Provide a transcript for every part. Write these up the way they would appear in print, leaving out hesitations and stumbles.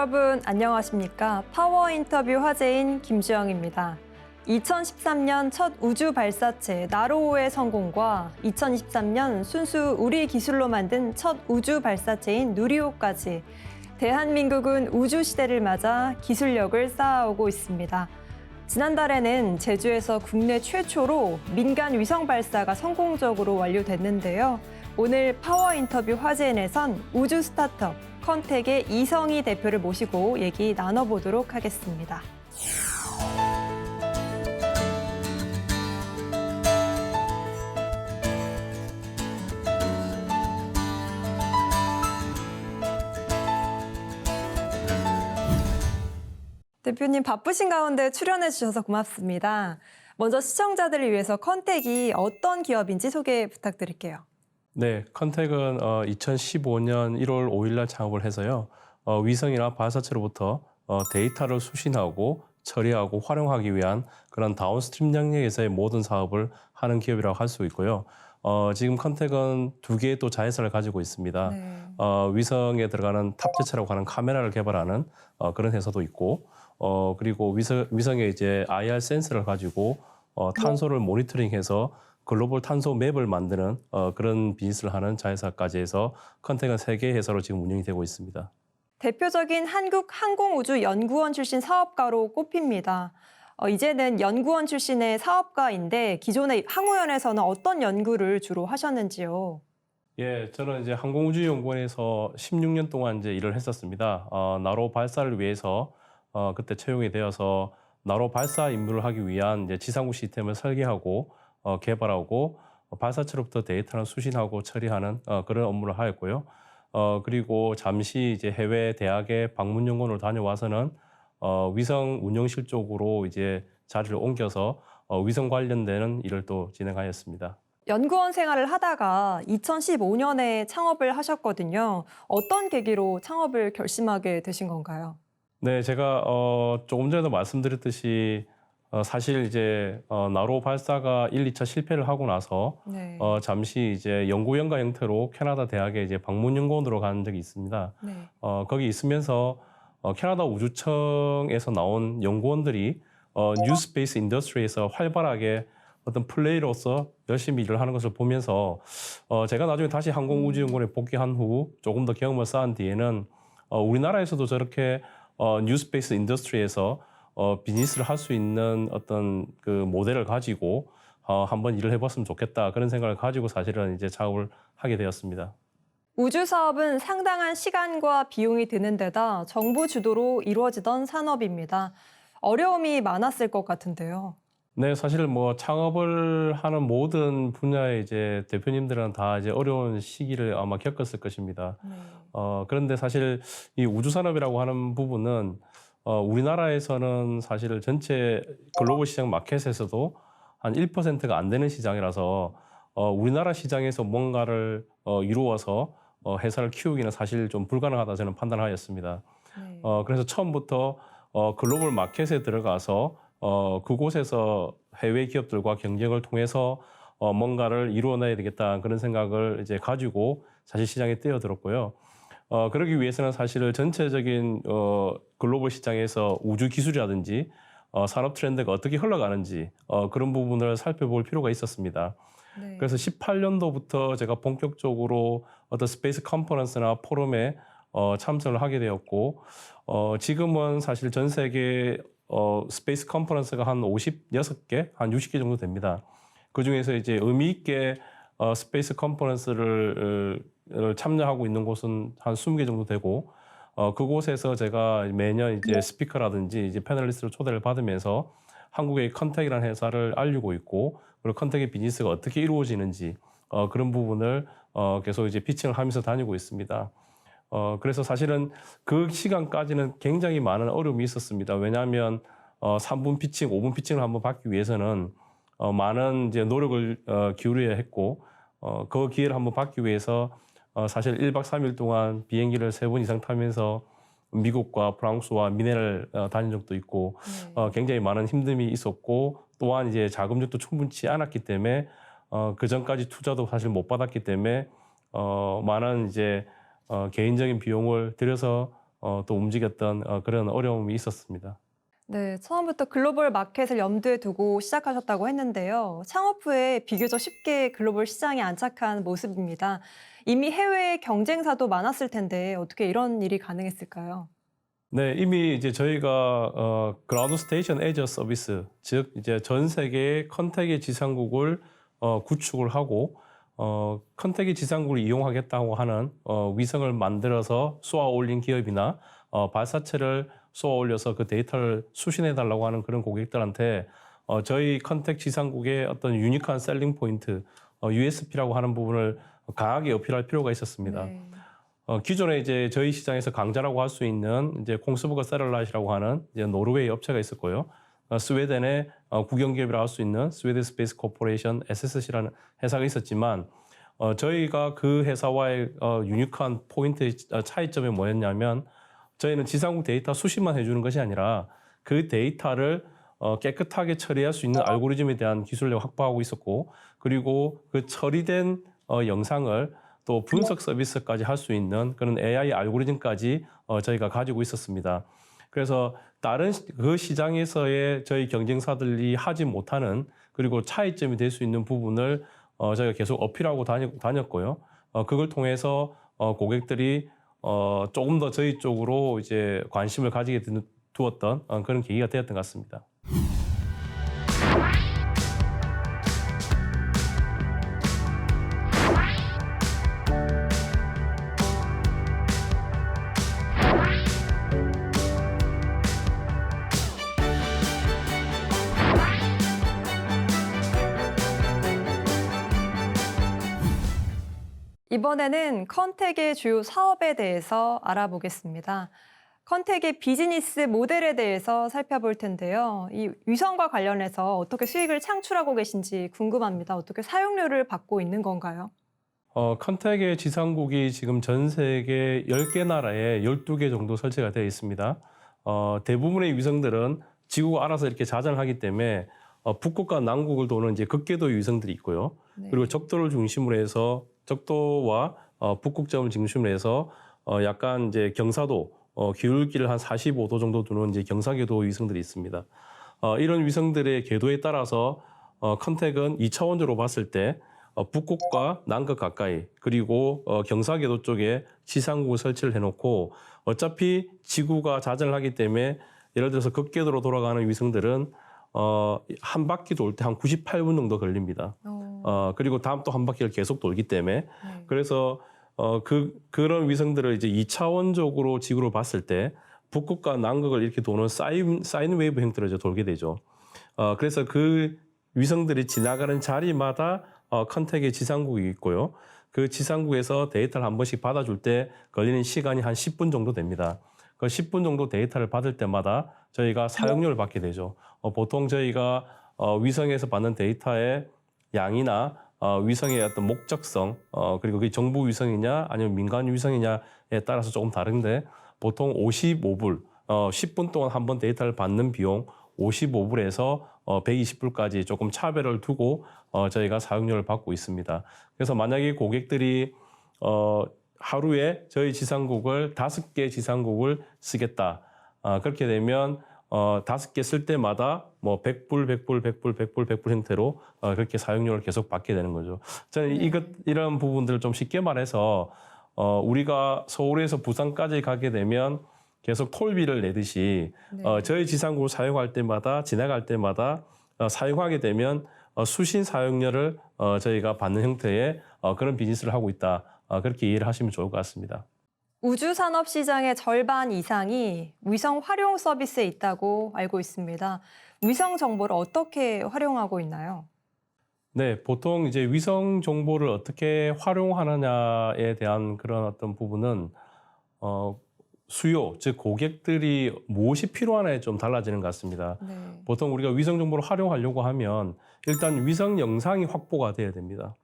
여러분 안녕하십니까? 파워 인터뷰 화제인 김주영입니다. 2013년 첫 우주 발사체 나로호의 성공과 2023년 순수 우리 기술로 만든 첫 우주 발사체인 누리호까지 대한민국은 우주 시대를 맞아 기술력을 쌓아오고 있습니다. 지난달에는 제주에서 국내 최초로 민간 위성 발사가 성공적으로 완료됐는데요. 오늘 파워 인터뷰 화제인에선 우주 스타트업 컨텍의 이성희 대표를 모시고 얘기 나눠보도록 하겠습니다. 대표님 바쁘신 가운데 출연해 주셔서 고맙습니다. 먼저 시청자들을 위해서 컨텍이 어떤 기업인지 소개 부탁드릴게요. 네, 컨텍은 2015년 1월 5일 날 창업을 해서요. 위성이나 발사체로부터 데이터를 수신하고 처리하고 활용하기 위한 그런 다운스트림 영역에서의 모든 사업을 하는 기업이라고 할 수 있고요. 지금 컨텍은 두 개의 또 자회사를 가지고 있습니다. 네. 위성에 들어가는 탑재체라고 하는 카메라를 개발하는 그런 회사도 있고, 그리고 위성에 이제 IR 센서를 가지고 탄소를 모니터링해서 글로벌 탄소 맵을 만드는 그런 비즈니스를 하는 자회사까지 해서 컨텍은 3개의 회사로 지금 운영이 되고 있습니다. 대표적인 한국항공우주연구원 출신 사업가로 꼽힙니다. 이제는 연구원 출신의 사업가인데 기존의 항우연에서는 어떤 연구를 주로 하셨는지요? 예, 저는 이제 항공우주연구원에서 16년 동안 이제 일을 했었습니다. 나로 발사를 위해서 그때 채용이 되어서 나로 발사 임무를 하기 위한 이제 지상국 시스템을 설계하고 개발하고 발사체로부터 데이터를 수신하고 처리하는 그런 업무를 하였고요. 그리고 잠시 이제 해외 대학에 방문 연구원으로 다녀와서는 위성 운영실 쪽으로 이제 자리를 옮겨서 위성 관련되는 일을 또 진행하였습니다. 연구원 생활을 하다가 2015년에 창업을 하셨거든요. 어떤 계기로 창업을 결심하게 되신 건가요? 네, 제가 조금 전에도 말씀드렸듯이 사실 이제 나로 발사가 1, 2차 실패를 하고 나서 네. 잠시 이제 연구연가 형태로 캐나다 대학에 이제 방문 연구원으로 간 적이 있습니다. 네. 거기 있으면서 캐나다 우주청에서 나온 연구원들이 뉴 스페이스 인더스트리에서 활발하게 어떤 플레이로서 열심히 일을 하는 것을 보면서 제가 나중에 다시 항공우주연구원에 복귀한 후 조금 더 경험을 쌓은 뒤에는 우리나라에서도 저렇게 뉴 스페이스 인더스트리에서 비즈니스를 할 수 있는 어떤 그 모델을 가지고 한번 일을 해봤으면 좋겠다 그런 생각을 가지고 사실은 이제 창업을 하게 되었습니다. 우주 사업은 상당한 시간과 비용이 드는 데다 정부 주도로 이루어지던 산업입니다. 어려움이 많았을 것 같은데요. 네, 사실 뭐 창업을 하는 모든 분야의 이제 대표님들은 다 이제 어려운 시기를 아마 겪었을 것입니다. 네. 그런데 사실 이 우주 산업이라고 하는 부분은 우리나라에서는 사실 전체 글로벌 시장 마켓에서도 한 1%가 안 되는 시장이라서 우리나라 시장에서 뭔가를 이루어서 회사를 키우기는 사실 좀 불가능하다 저는 판단하였습니다. 네. 그래서 처음부터 글로벌 마켓에 들어가서 그곳에서 해외 기업들과 경쟁을 통해서 뭔가를 이루어내야 되겠다 그런 생각을 이제 가지고 사실 시장에 뛰어들었고요. 그러기 위해서는 사실 전체적인 글로벌 시장에서 우주 기술이라든지 산업 트렌드가 어떻게 흘러가는지 그런 부분을 살펴볼 필요가 있었습니다. 네. 그래서 18년도부터 제가 본격적으로 어떤 스페이스 컨퍼런스나 포럼에 참석을 하게 되었고 지금은 사실 전 세계 스페이스 컨퍼런스가 한 56개, 한 60개 정도 됩니다. 그중에서 이제 의미 있게 스페이스 컨퍼런스를 참여하고 있는 곳은 한 20개 정도 되고 그곳에서 제가 매년 이제 스피커라든지 이제 패널리스트로 초대를 받으면서 한국의 컨텍이라는 회사를 알리고 있고 그리고 컨텍의 비즈니스가 어떻게 이루어지는지 그런 부분을 계속 이제 피칭을 하면서 다니고 있습니다. 그래서 사실은 그 시간까지는 굉장히 많은 어려움이 있었습니다. 왜냐하면 3분 피칭, 5분 피칭을 한번 받기 위해서는 많은 이제 노력을 기울여야 했고 그 기회를 한번 받기 위해서 사실 1박 3일 동안 비행기를 3번 이상 타면서 미국과 프랑스와 미네를 다닌 적도 있고 굉장히 많은 힘듦이 있었고 또한 이제 자금력도 충분치 않았기 때문에 그 전까지 투자도 사실 못 받았기 때문에 많은 이제 개인적인 비용을 들여서 또 움직였던 그런 어려움이 있었습니다. 네, 처음부터 글로벌 마켓을 염두에 두고 시작하셨다고 했는데요. 창업 후에 비교적 쉽게 글로벌 시장에 안착한 모습입니다. 이미 해외 경쟁사도 많았을 텐데 어떻게 이런 일이 가능했을까요? 네, 이미 이제 저희가 그라운드 스테이션 애저 서비스, 즉 이제 전 세계 컨택의 지상국을 구축을 하고 컨택의 지상국을 이용하겠다고 하는 위성을 만들어서 쏘아 올린 기업이나 발사체를 쏘아 올려서 그 데이터를 수신해 달라고 하는 그런 고객들한테 저희 컨택 지상국의 어떤 유니크한 셀링 포인트, USP라고 하는 부분을 강하게 어필할 필요가 있었습니다. 네. 기존에 이제 저희 시장에서 강자라고 할 수 있는 이제 콩스버거 세럴라이트라고 하는 이제 노르웨이 업체가 있었고요. 스웨덴의 국영기업이라고 할 수 있는 스웨덴 스페이스 코퍼레이션 SSC라는 회사가 있었지만 저희가 그 회사와의 유니크한 포인트 차이점이 뭐였냐면 저희는 지상국 데이터 수신만 해주는 것이 아니라 그 데이터를 깨끗하게 처리할 수 있는 알고리즘에 대한 기술력을 확보하고 있었고 그리고 그 처리된 영상을 또 분석 서비스까지 할 수 있는 그런 AI 알고리즘까지 저희가 가지고 있었습니다. 그래서 다른 그 시장에서의 저희 경쟁사들이 하지 못하는 그리고 차이점이 될 수 있는 부분을 저희가 계속 어필하고 다녔고요. 그걸 통해서 고객들이 조금 더 저희 쪽으로 이제 관심을 가지게 두었던 그런 계기가 되었던 것 같습니다. 이번에는 컨택의 주요 사업에 대해서 알아보겠습니다. 컨택의 비즈니스 모델에 대해서 살펴볼 텐데요. 이 위성과 관련해서 어떻게 수익을 창출하고 계신지 궁금합니다. 어떻게 사용료를 받고 있는 건가요? 컨택의 지상국이 지금 전 세계 10개 나라에 12개 정도 설치가 되어 있습니다. 대부분의 위성들은 지구가 알아서 이렇게 자전을 하기 때문에 북극과 남극을 도는 이제 극궤도 위성들이 있고요. 네. 그리고 적도를 중심으로 해서 적도와 북극점을 중심으로 해서 약간 이제 경사도 기울기를 한 45도 정도 두는 이제 경사궤도 위성들이 있습니다. 이런 위성들의 궤도에 따라서 컨택은 2차원적으로 봤을 때 북극과 남극 가까이 그리고 경사궤도 쪽에 지상국을 설치를 해놓고 어차피 지구가 자전을 하기 때문에 예를 들어서 극궤도로 돌아가는 위성들은 한 바퀴 돌 때 한 98분 정도 걸립니다. 그리고 다음 또 한 바퀴를 계속 돌기 때문에 네. 그래서 그런 위성들을 이제 2차원적으로 지구로 봤을 때 북극과 남극을 이렇게 도는 사인 웨이브 형태로 이제 돌게 되죠. 그래서 그 위성들이 지나가는 자리마다 컨택의 지상국이 있고요. 그 지상국에서 데이터를 한 번씩 받아줄 때 걸리는 시간이 한 10분 정도 됩니다. 그 10분 정도 데이터를 받을 때마다 저희가 사용료를 받게 되죠. 보통 저희가 위성에서 받는 데이터의 양이나 위성의 어떤 목적성, 그리고 그게 정부 위성이냐 아니면 민간 위성이냐에 따라서 조금 다른데 보통 55불, 10분 동안 한 번 데이터를 받는 비용 55불에서 120불까지 조금 차별을 두고 저희가 사용료를 받고 있습니다. 그래서 만약에 고객들이 하루에 저희 지상국을 5개 지상국을 쓰겠다. 그렇게 되면 5개 쓸 때마다 뭐 100불, 100불, 100불, 100불, 100불 형태로 그렇게 사용료를 계속 받게 되는 거죠. 저는 이런 부분들을 좀 쉽게 말해서 우리가 서울에서 부산까지 가게 되면 계속 톨비를 내듯이 네. 저희 지상국을 사용할 때마다 지나갈 때마다 사용하게 되면 수신 사용료를 저희가 받는 형태의 그런 비즈니스를 하고 있다. 그렇게 이해를 하시면 좋을 것 같습니다. 우주산업 시장의 절반 이상이 위성 활용 서비스에 있다고 알고 있습니다. 위성 정보를 어떻게 활용하고 있나요? 네, 보통 이제 위성 정보를 어떻게 활용하느냐에 대한 그런 어떤 부분은 수요, 즉 고객들이 무엇이 필요하냐에 좀 달라지는 것 같습니다. 네. 보통 우리가 위성 정보를 활용하려고 하면 일단 위성 영상이 확보가 돼야 됩니다.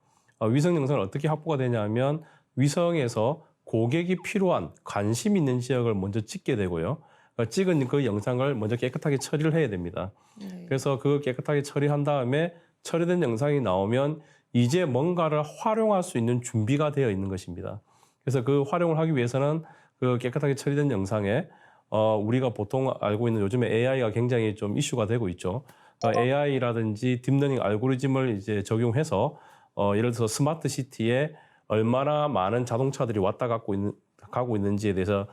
위성 영상을 어떻게 확보가 되냐면 위성에서 고객이 필요한 관심 있는 지역을 먼저 찍게 되고요. 찍은 그 영상을 먼저 깨끗하게 처리를 해야 됩니다. 네. 그래서 그 깨끗하게 처리한 다음에 처리된 영상이 나오면 이제 뭔가를 활용할 수 있는 준비가 되어 있는 것입니다. 그래서 그 활용을 하기 위해서는 그 깨끗하게 처리된 영상에 우리가 보통 알고 있는 요즘에 AI가 굉장히 좀 이슈가 되고 있죠. AI라든지 딥러닝 알고리즘을 이제 적용해서 예를 들어서 스마트 시티에 얼마나 많은 자동차들이 왔다 가고 있는지에 대해서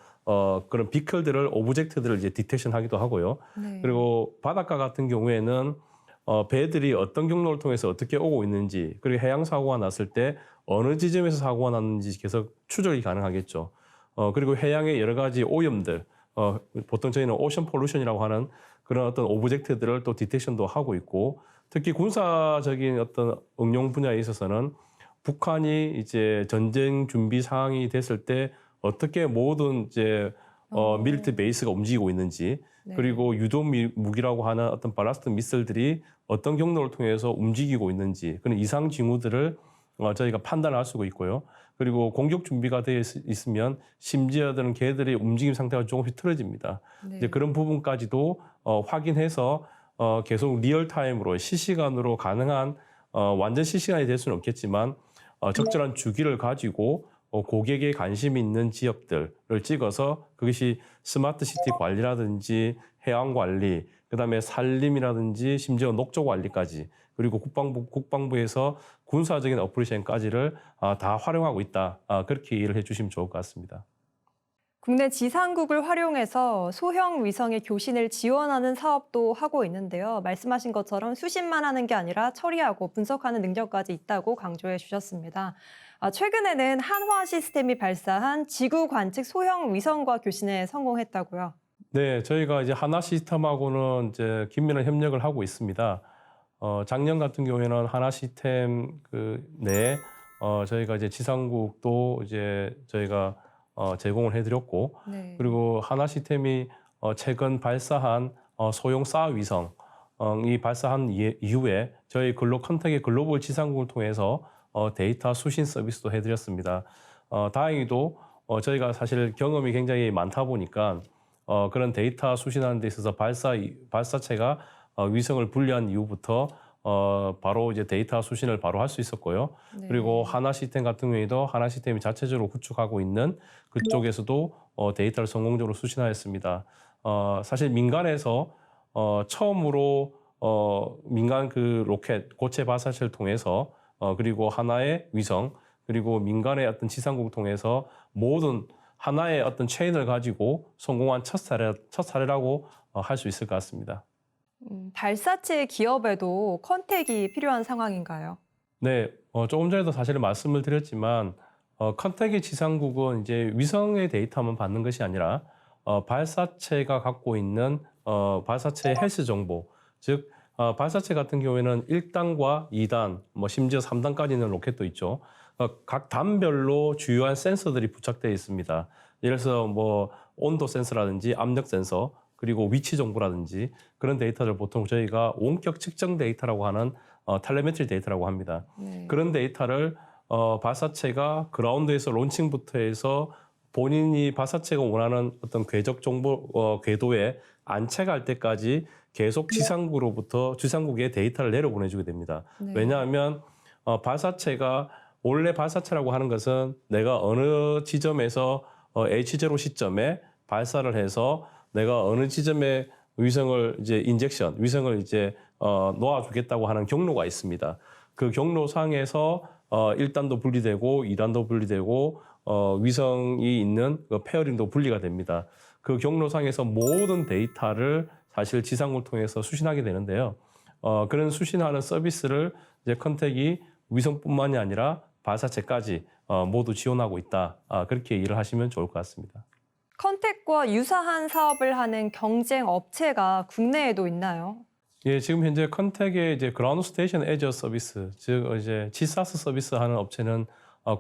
그런 비클들을 오브젝트들을 이제 디텍션하기도 하고요. 네. 그리고 바닷가 같은 경우에는 배들이 어떤 경로를 통해서 어떻게 오고 있는지, 그리고 해양 사고가 났을 때 어느 지점에서 사고가 났는지 계속 추적이 가능하겠죠. 그리고 해양의 여러 가지 오염들, 보통 저희는 오션 폴루션이라고 하는 그런 어떤 오브젝트들을 또 디텍션도 하고 있고, 특히 군사적인 어떤 응용 분야에 있어서는 북한이 이제 전쟁 준비 상황이 됐을 때 어떻게 모든 이제 밀리트 베이스가 움직이고 있는지, 네. 그리고 유도 무기라고 하는 어떤 발라스트 미사일들이 어떤 경로를 통해서 움직이고 있는지, 그런 이상 징후들을 저희가 판단할 수가 있고요. 그리고 공격 준비가 되어 있으면 심지어는 걔들의 움직임 상태가 조금씩 틀어집니다. 네. 이제 그런 부분까지도 확인해서 계속 리얼타임으로 실시간으로 가능한 완전 실시간이 될 수는 없겠지만 적절한 주기를 가지고 고객의 관심이 있는 지역들을 찍어서 그것이 스마트 시티 관리라든지 해양 관리, 그다음에 산림이라든지 심지어 녹조 관리까지, 그리고 국방부에서 군사적인 어플리케이션까지를 다 활용하고 있다. 그렇게 이해를 해주시면 좋을 것 같습니다. 국내 지상국을 활용해서 소형 위성의 교신을 지원하는 사업도 하고 있는데요. 말씀하신 것처럼 수신만 하는 게 아니라 처리하고 분석하는 능력까지 있다고 강조해 주셨습니다. 최근에는 한화 시스템이 발사한 지구 관측 소형 위성과 교신에 성공했다고요. 네, 저희가 이제 하나 시스템하고는 이제 긴밀한 협력을 하고 있습니다. 작년 같은 경우에는 하나 시스템 그 내에 저희가 이제 지상국도 이제 저희가 제공을 해드렸고, 네. 그리고 하나 시스템이 최근 발사한 소형 사 위성이 발사한 이후에 저희 컨택의 글로벌 지상국을 통해서 데이터 수신 서비스도 해드렸습니다. 다행히도 저희가 사실 경험이 굉장히 많다 보니까 그런 데이터 수신하는 데 있어서 발사체가 위성을 분리한 이후부터 바로 이제 데이터 수신을 바로 할 수 있었고요. 네. 그리고 하나 시스템 같은 경우에도 하나 시스템이 자체적으로 구축하고 있는 그쪽에서도 데이터를 성공적으로 수신하였습니다. 사실 민간에서 처음으로 민간 그 로켓 고체 발사체를 통해서 그리고 하나의 위성, 그리고 민간의 어떤 지상국을 통해서 모든 하나의 어떤 체인을 가지고 성공한 첫 사례라고 할 수 있을 것 같습니다. 발사체 기업에도 컨택이 필요한 상황인가요? 네, 조금 전에도 사실 말씀을 드렸지만 컨택의 지상국은 이제 위성의 데이터만 받는 것이 아니라 발사체가 갖고 있는 발사체의 헬스 정보, 즉 발사체 같은 경우에는 1단과 2단, 뭐 심지어 3단까지 있는 로켓도 있죠. 각 단별로 주요한 센서들이 부착되어 있습니다. 예를 들어서 뭐 온도 센서라든지 압력 센서, 그리고 위치 정보라든지 그런 데이터를 보통 저희가 원격 측정 데이터라고 하는 텔레메트리 데이터라고 합니다. 네. 그런 데이터를 발사체가 그라운드에서 론칭부터 해서 본인이 발사체가 원하는 어떤 궤적 정보, 궤도에 안착할 때까지 계속 지상국에 데이터를 내려보내주게 됩니다. 네. 왜냐하면 발사체가 원래 발사체라고 하는 것은 내가 어느 지점에서 H0 시점에 발사를 해서 내가 어느 지점에 위성을 이제 놓아주겠다고 하는 경로가 있습니다. 그 경로상에서 1단도 분리되고 2단도 분리되고 위성이 있는 그 페어링도 분리가 됩니다. 그 경로상에서 모든 데이터를 사실 지상국을 통해서 수신하게 되는데요. 그런 수신하는 서비스를 이제 컨택이 위성뿐만이 아니라 발사체까지 모두 지원하고 있다. 그렇게 일을 하시면 좋을 것 같습니다. 컨택과 유사한 사업을 하는 경쟁 업체가 국내에도 있나요? 예, 지금 현재 컨택의 이제 그라운드 스테이션 애저 서비스, 즉 이제 GSAS 서비스 하는 업체는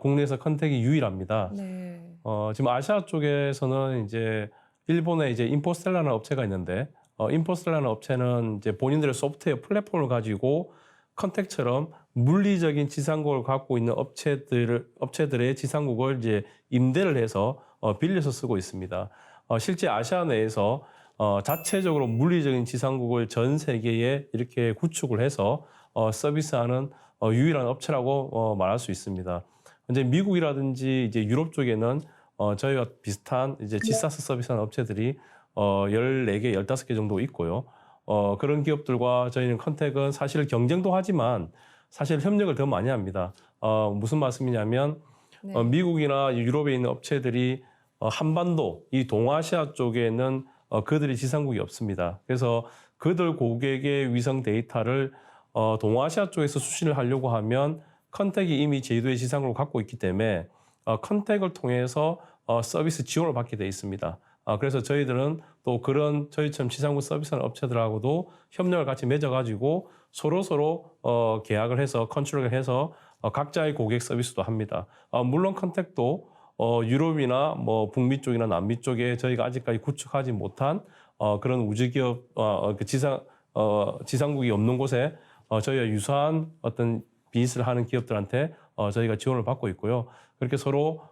국내에서 컨택이 유일합니다. 네. 지금 아시아 쪽에서는 이제 일본에 이제 인포스텔라는 업체가 있는데, 인포스텔라는 업체는 이제 본인들의 소프트웨어 플랫폼을 가지고 컨택처럼 물리적인 지상국을 갖고 있는 업체들의 지상국을 이제 임대를 해서 빌려서 쓰고 있습니다. 실제 아시아 내에서 자체적으로 물리적인 지상국을 전 세계에 이렇게 구축을 해서 서비스하는 유일한 업체라고 말할 수 있습니다. 이제 미국이라든지 이제 유럽 쪽에는 저희와 비슷한 이제 지사스 서비스하는 업체들이 14개, 15개 정도 있고요. 그런 기업들과 저희는 컨택은 사실 경쟁도 하지만 사실 협력을 더 많이 합니다. 무슨 말씀이냐면 네. 미국이나 유럽에 있는 업체들이 한반도, 이 동아시아 쪽에는 그들이 지상국이 없습니다. 그래서 그들 고객의 위성 데이터를 동아시아 쪽에서 수신을 하려고 하면 컨택이 이미 제주도의 지상국을 갖고 있기 때문에 컨택을 통해서 서비스 지원을 받게 돼 있습니다. 그래서 저희들은 또 그런 저희처럼 지상국 서비스하는 업체들하고도 협력을 같이 맺어가지고 서로 계약을 해서 컨트롤을 해서 각자의 고객 서비스도 합니다. 물론 컨택도 유럽이나 뭐 북미 쪽이나 남미 쪽에 저희가 아직까지 구축하지 못한 그런 우주기업 그 지상국이 없는 곳에 저희와 유사한 어떤 비즈니스를 하는 기업들한테 저희가 지원을 받고 있고요. 그렇게 서로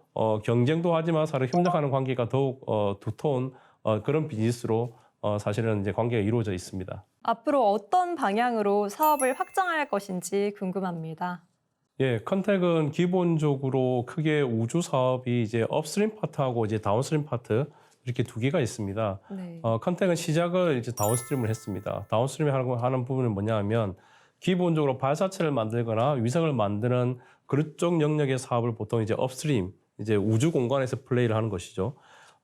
경쟁도 하지만 서로 협력하는 관계가 더욱 두터운 그런 비즈니스로 사실은 이제 관계가 이루어져 있습니다. 앞으로 어떤 방향으로 사업을 확장할 것인지 궁금합니다. 예, 컨택은 기본적으로 크게 우주 사업이 이제 업스트림 파트하고 이제 다운스트림 파트 이렇게 두 개가 있습니다. 네. 컨택은 시작을 이제 다운스트림을 했습니다. 다운스트림이 하는 부분은 뭐냐 하면 기본적으로 발사체를 만들거나 위성을 만드는 그쪽 영역의 사업을 보통 이제 업스트림, 이제 우주 공간에서 플레이를 하는 것이죠.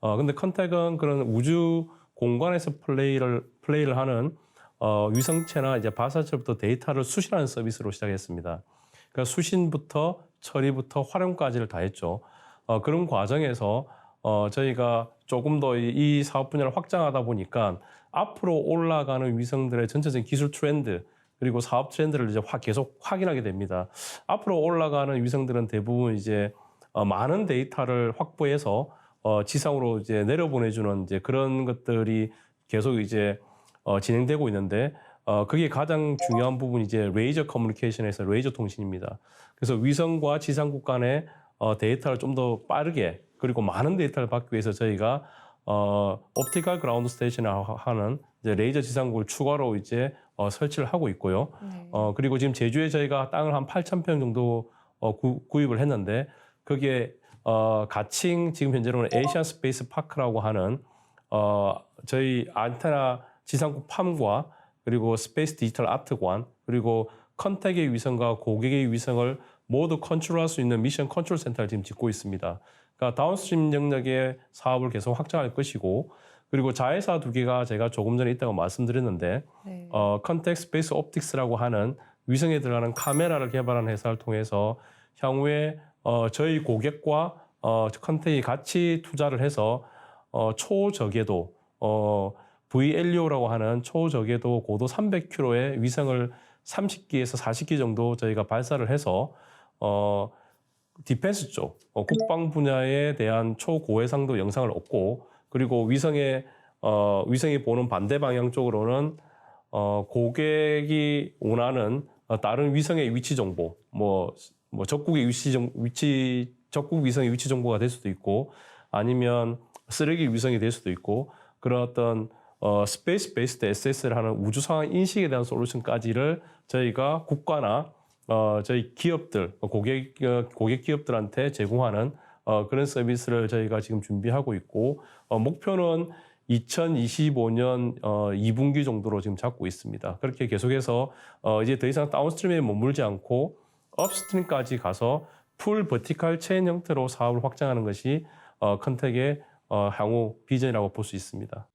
근데 컨택은 그런 우주 공간에서 플레이를 하는 위성체나 이제 발사체부터 데이터를 수신하는 서비스로 시작했습니다. 그러니까 수신부터 처리부터 활용까지를 다 했죠. 그런 과정에서 저희가 조금 더 이 사업 분야를 확장하다 보니까 앞으로 올라가는 위성들의 전체적인 기술 트렌드 그리고 사업 트렌드를 이제 계속 확인하게 됩니다. 앞으로 올라가는 위성들은 대부분 이제 많은 데이터를 확보해서 지상으로 이제 내려보내주는 이제 그런 것들이 계속 이제 진행되고 있는데 그게 가장 중요한 부분이 이제 레이저 커뮤니케이션에서 레이저 통신입니다. 그래서 위성과 지상국 간의 데이터를 좀 더 빠르게 그리고 많은 데이터를 받기 위해서 저희가 옵티컬 그라운드 스테이션이라고 하는 이제 레이저 지상국을 추가로 이제 설치를 하고 있고요. 네. 그리고 지금 제주에 저희가 땅을 한 8,000평 정도 구입을 했는데 그게 가칭 지금 현재로는 에이시안 스페이스 파크라고 하는 저희 안테나 지상국 팜과 그리고 스페이스 디지털 아트관 그리고 컨택의 위성과 고객의 위성을 모두 컨트롤할 수 있는 미션 컨트롤 센터를 지금 짓고 있습니다. 그러니까 다운스트림 영역의 사업을 계속 확장할 것이고 그리고 자회사 두 개가 제가 조금 전에 있다고 말씀드렸는데 네. 컨택 스페이스 옵틱스라고 하는 위성에 들어가는 카메라를 개발하는 회사를 통해서 향후에 저희 고객과 컨택이 같이 투자를 해서 초저궤도 VLEO라고 하는 초저궤도 고도 300km의 위성을 30기에서 40기 정도 저희가 발사를 해서 디펜스 쪽 국방 분야에 대한 초고해상도 영상을 얻고 그리고 위성이 보는 반대 방향 쪽으로는 고객이 원하는 다른 위성의 위치 정보, 뭐 적국의 적국 위성의 위치 정보가 될 수도 있고 아니면 쓰레기 위성이 될 수도 있고 그런 어떤 스페이스 베이스드 SS를 하는 우주 상황 인식에 대한 솔루션까지를 저희가 국가나 저희 기업들, 고객 기업들한테 제공하는 그런 서비스를 저희가 지금 준비하고 있고 목표는 2025년 2분기 정도로 지금 잡고 있습니다. 그렇게 계속해서 이제 더 이상 다운스트림에 머물지 않고 업스트림까지 가서 풀 버티컬 체인 형태로 사업을 확장하는 것이 컨택의 향후 비전이라고 볼 수 있습니다.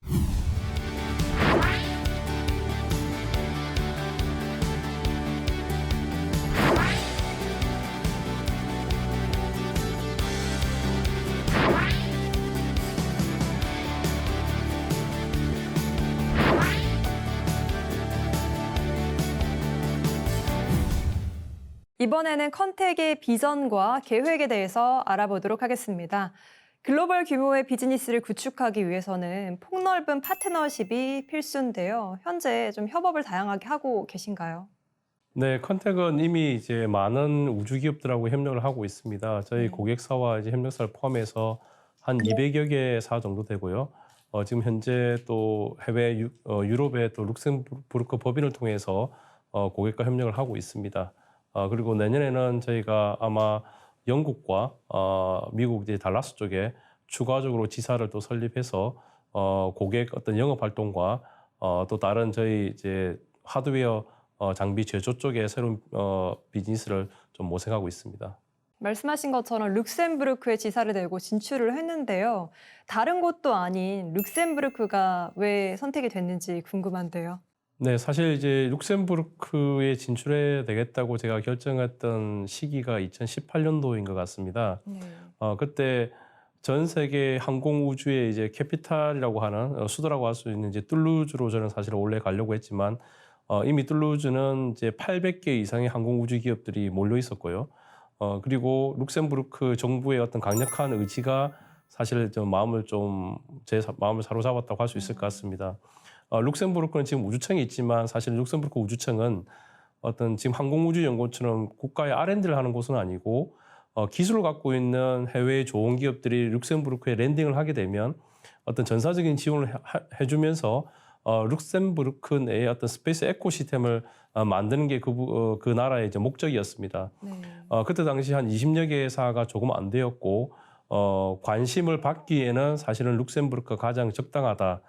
이번에는 컨택의 비전과 계획에 대해서 알아보도록 하겠습니다. 글로벌 규모의 비즈니스를 구축하기 위해서는 폭넓은 파트너십이 필수인데요. 현재 좀 협업을 다양하게 하고 계신가요? 네, 컨택은 이미 이제 많은 우주 기업들하고 협력을 하고 있습니다. 저희 고객사와 이제 협력사를 포함해서 한 200여 개사 정도 되고요. 지금 현재 또 해외 유럽의 또 룩셈부르크 법인을 통해서 고객과 협력을 하고 있습니다. 그리고 내년에는 저희가 아마 영국과 미국 이제 달라스 쪽에 추가적으로 지사를 또 설립해서 고객 어떤 영업 활동과 또 다른 저희 이제 하드웨어 장비 제조 쪽에 새로운 비즈니스를 좀 모색하고 있습니다. 말씀하신 것처럼 룩셈부르크에 지사를 내고 진출을 했는데요. 다른 곳도 아닌 룩셈부르크가 왜 선택이 됐는지 궁금한데요. 네, 사실 이제 룩셈부르크에 진출해야 되겠다고 제가 결정했던 시기가 2018년도인 것 같습니다. 네. 그때 전 세계 항공 우주의 이제 캐피탈이라고 하는 수도라고 할 수 있는 이제 툴루즈로 저는 사실 원래 가려고 했지만 이미 툴루즈는 이제 800개 이상의 항공 우주 기업들이 몰려 있었고요. 그리고 룩셈부르크 정부의 어떤 강력한 의지가 사실 제 마음을 사로잡았다고 할 수 있을 것 같습니다. 룩셈부르크는 지금 우주청이 있지만 사실 룩셈부르크 우주청은 어떤 지금 항공우주연구원처럼 국가의 R&D를 하는 곳은 아니고 기술을 갖고 있는 해외의 좋은 기업들이 룩셈부르크에 랜딩을 하게 되면 어떤 전사적인 지원을 해주면서 룩셈부르크 내에 어떤 스페이스 에코시스템을 만드는 게 그 나라의 이제 목적이었습니다. 네. 그때 당시 한 20여 개의 사가 조금 안 되었고 관심을 받기에는 사실은 룩셈부르크가 가장 적당하다.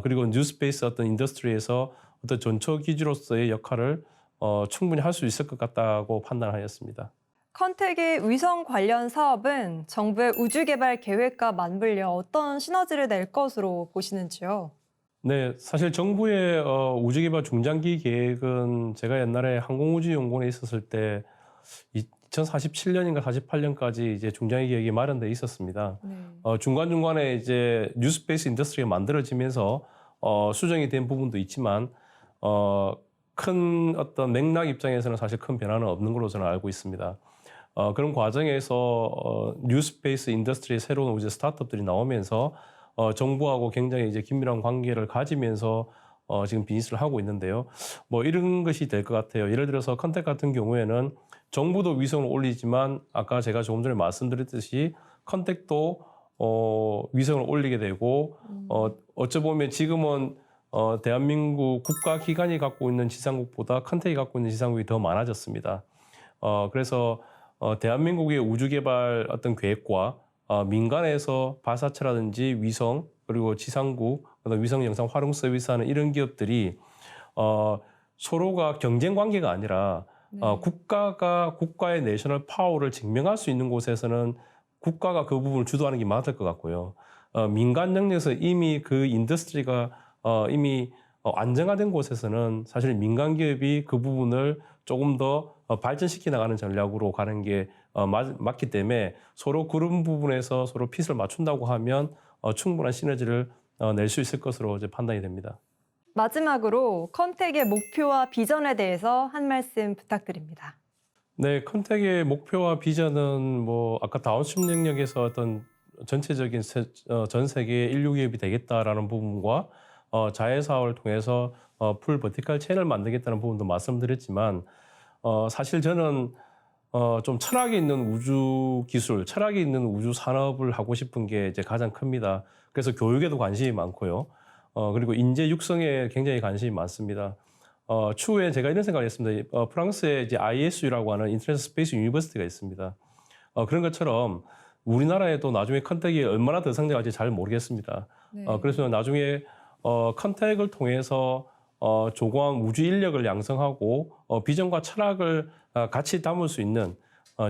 그리고 뉴스페이스 어떤 인더스트리에서 어떤 전초기지로서의 역할을 충분히 할 수 있을 것 같다고 판단하였습니다. 컨택의 위성 관련 사업은 정부의 우주개발 계획과 맞물려 어떤 시너지를 낼 것으로 보시는지요? 네, 사실 정부의 우주개발 중장기 계획은 제가 옛날에 항공우주연구원에 있었을 때 2047년인가 48년까지 이제 중장기 계획이 마련돼 있었습니다. 네. 중간중간에 이제 뉴스페이스 인더스트리가 만들어지면서 수정이 된 부분도 있지만 큰 어떤 맥락 입장에서는 사실 큰 변화는 없는 걸로 저는 알고 있습니다. 그런 과정에서 뉴스페이스 인더스트리의 새로운 우주 스타트업들이 나오면서 정부하고 굉장히 이제 긴밀한 관계를 가지면서 지금 비즈니스를 하고 있는데요. 뭐 이런 것이 될 것 같아요. 예를 들어서 컨택 같은 경우에는 정부도 위성을 올리지만 아까 제가 조금 전에 말씀드렸듯이 컨택도 위성을 올리게 되고 어찌 보면 지금은 대한민국 국가기관이 갖고 있는 지상국보다 컨택이 갖고 있는 지상국이 더 많아졌습니다. 그래서 대한민국의 우주개발 어떤 계획과 민간에서 발사체라든지 위성 그리고 지상국 위성 영상 활용 서비스하는 이런 기업들이 서로가 경쟁 관계가 아니라 국가가 국가의 내셔널 파워를 증명할 수 있는 곳에서는 국가가 그 부분을 주도하는 게 맞을 것 같고요. 민간 영역에서 이미 그 인더스트리가 이미 안정화된 곳에서는 사실 민간 기업이 그 부분을 조금 더 발전시켜 나가는 전략으로 가는 게 맞기 때문에 서로 그런 부분에서 서로 핏을 맞춘다고 하면 충분한 시너지를 낼 수 있을 것으로 이제 판단이 됩니다. 마지막으로 컨택의 목표와 비전에 대해서 한 말씀 부탁드립니다. 네, 컨택의 목표와 비전은 뭐 아까 다운스트림 영역에서 어떤 전체적인 전 세계 인류 기업이 되겠다라는 부분과 자해 사업을 통해서 풀 버티컬 체인을 만들겠다는 부분도 말씀드렸지만 사실 저는 좀 철학이 있는 우주 기술, 철학이 있는 우주 산업을 하고 싶은 게 이제 가장 큽니다. 그래서 교육에도 관심이 많고요. 그리고 인재 육성에 굉장히 관심이 많습니다. 추후에 제가 이런 생각을 했습니다. 프랑스에 이제 ISU라고 하는 인터내셔널 스페이스 유니버시티가 있습니다. 그런 것처럼 우리나라에도 나중에 컨택이 얼마나 더 성장할지 잘 모르겠습니다. 네. 그래서 나중에 컨택을 통해서 조고한 우주 인력을 양성하고 비전과 철학을 같이 담을 수 있는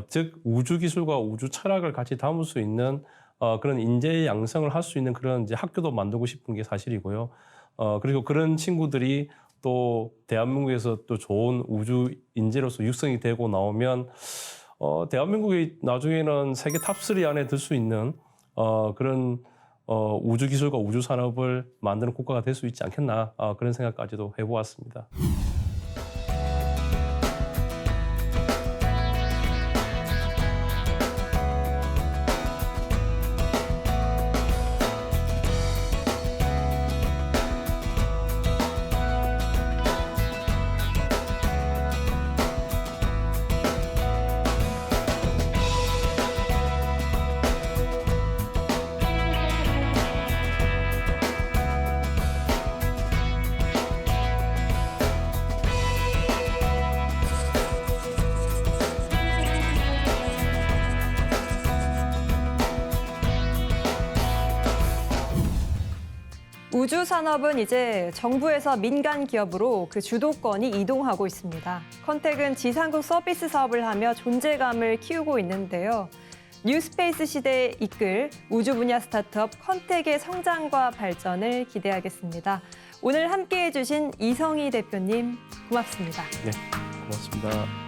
즉 우주 기술과 우주 철학을 같이 담을 수 있는 그런 인재 양성을 할 수 있는 그런 이제 학교도 만들고 싶은 게 사실이고요. 그리고 그런 친구들이 또 대한민국에서 또 좋은 우주 인재로서 육성이 되고 나오면 대한민국이 나중에는 세계 탑3 안에 들 수 있는 그런 우주 기술과 우주 산업을 만드는 국가가 될 수 있지 않겠나 그런 생각까지도 해보았습니다. 우주 산업은 이제 정부에서 민간 기업으로 그 주도권이 이동하고 있습니다. 컨택은 지상국 서비스 사업을 하며 존재감을 키우고 있는데요. 뉴스페이스 시대에 이끌 우주 분야 스타트업 컨택의 성장과 발전을 기대하겠습니다. 오늘 함께해 주신 이성희 대표님 고맙습니다. 네, 고맙습니다.